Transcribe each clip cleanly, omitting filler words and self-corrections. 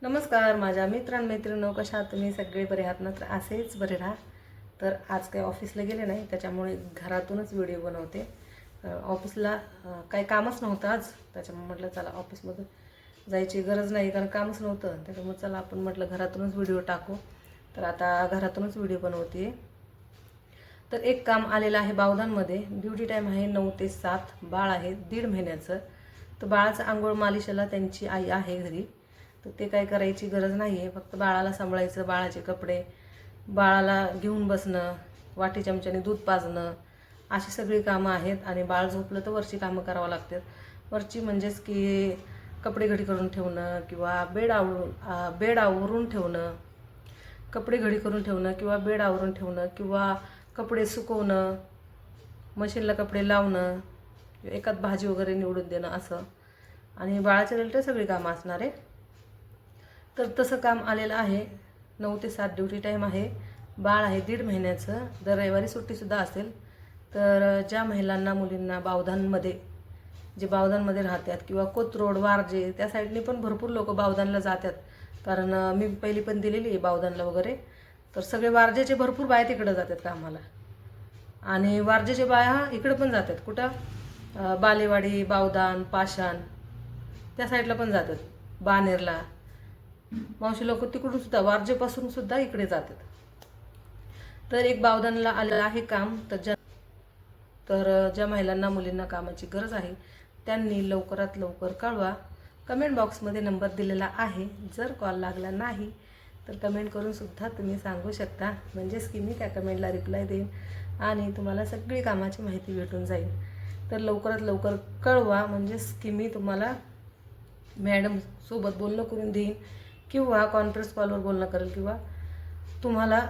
नमस्कार माझ्या मित्रांनो, कशा आहात तुम्ही? सगळे बरे आहात ना? तर असेच बरे राहा. तर आज काही ऑफिसला गेले नाही, त्याच्यामुळे घरातूनच व्हिडिओ बनवते. ऑफिसला काही कामच नव्हतं आज, त्याच्यामुळे म्हटलं चला ऑफिसमध्ये जायची गरज नाही, कारण कामच नव्हतं. त्याच्यामुळे चला आपण म्हटलं घरातूनच व्हिडिओ टाकू. तर आता घरातूनच व्हिडिओ बनवते. तर एक काम आलेलं आहे बावधानमध्ये. ड्युटी टाईम आहे 9 ते 7. बाळ आहे 1.5 महिन्याचं. तर बाळाचं आंघोळ मालिशला त्यांची आई आहे घरी, तर ते काय करायची गरज नाही आहे. फक्त बाळाला सांभाळायचं, बाळाचे कपडे, बाळाला घेऊन बसणं, वाटी चमच्याने दूध पाजणं, अशी सगळी कामं आहेत. आणि बाळ झोपलं तर वरची कामं करावं लागतात. वरची म्हणजेच की कपडे घडी करून ठेवणं किंवा बेड आवरून ठेवणं, कपडे घडी करून ठेवणं किंवा बेड आवरून ठेवणं किंवा कपडे सुकवणं, मशीनला कपडे लावणं, एकात भाजी वगैरे निवडून देणं असं. आणि बाळाच्या रिलेटेड सगळी कामं असणार आहे. तर तसं काम आलेलं आहे. 9 ते 7 ड्युटी टाईम आहे. बाळ आहे 1.5 महिन्याचं. दर रविवारी सुट्टीसुद्धा असेल. तर ज्या महिलांना मुलींना बावधानमध्ये, जे बावधानमध्ये राहतात किंवा कोथरूड वारजे त्या साईडने पण भरपूर लोक बावधानला जातात, कारण मी पहिली पण दिलेली आहे बावधानला वगैरे. तर सगळे वारजेचे भरपूर बाया तिकडं जातात कामाला, आणि वारजेचे बाया इकडं पण जातात. कुठं? बालेवाडी, बावधान, पाषाण त्या साईडला पण जातात. बानेरला मावशी लोक तिकडून सुद्धा, वारजेपासून सुद्धा इकडे जातात. तर एक बावधानला आलेलं आहे काम. तर ज्या महिलांना मुलींना कामाची गरज आहे त्यांनी लवकरात लवकर कळवा. कमेंट बॉक्समध्ये नंबर दिलेला आहे. जर कॉल लागला नाही तर कमेंट करून सुद्धा तुम्ही सांगू शकता, म्हणजेच की मी त्या कमेंटला रिप्लाय देईन आणि तुम्हाला सगळी कामाची माहिती भेटून जाईल. तर लवकरात लवकर कळवा, म्हणजेच की मी तुम्हाला मॅडमसोबत बोलणं करून देईन किंवा कॉन्फरन्स कॉलवर बोलणं करेल किंवा तुम्हाला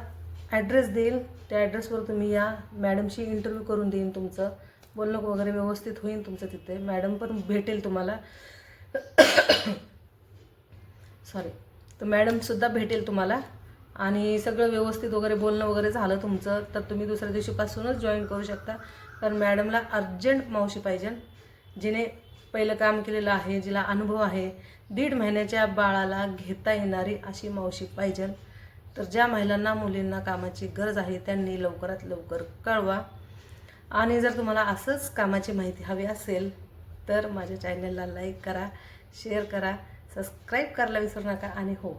ॲड्रेस देईल. त्या ॲड्रेसवर तुम्ही या, मॅडमशी इंटरव्ह्यू करून देईन. तुमचं बोलणं वगैरे व्यवस्थित होईल तुमचं तिथे. मॅडम पण भेटेल तुम्हाला सॉरी. तर मॅडमसुद्धा भेटेल तुम्हाला, आणि सगळं व्यवस्थित वगैरे बोलणं वगैरे झालं तुमचं तर तुम्ही दुसऱ्या दिवशीपासूनच जॉईन करू शकता. कारण मॅडमला अर्जंट मावशी पाहिजे, जिने पहिलं काम केलेलं आहे, जिला अनुभव आहे. 1.5 महिन्याच्या बाळाला घेता येणारी अशी मावशी पाहिजे. तर ज्या महिलांना मुलींना कामाची गरज आहे त्यांनी लवकरात लवकर कळवा. आणि जर तुम्हाला असंच कामाची माहिती हवी असेल तर माझ्या चॅनलला लाईक करा, शेअर करा, सबस्क्राईब करायला विसरू नका. आणि हो,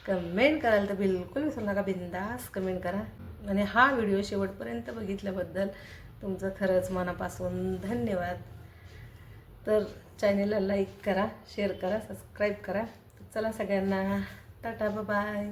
कमेंट करायला तर बिलकुल विसरू नका. बिंदास कमेंट करा. आणि हा व्हिडिओ शेवटपर्यंत बघितल्याबद्दल तुमचं खरंच मनापासून धन्यवाद. तर चॅनलला लाईक करा, शेअर करा, सबस्क्राईब करा. चला सगळ्यांना टाटा, बाय.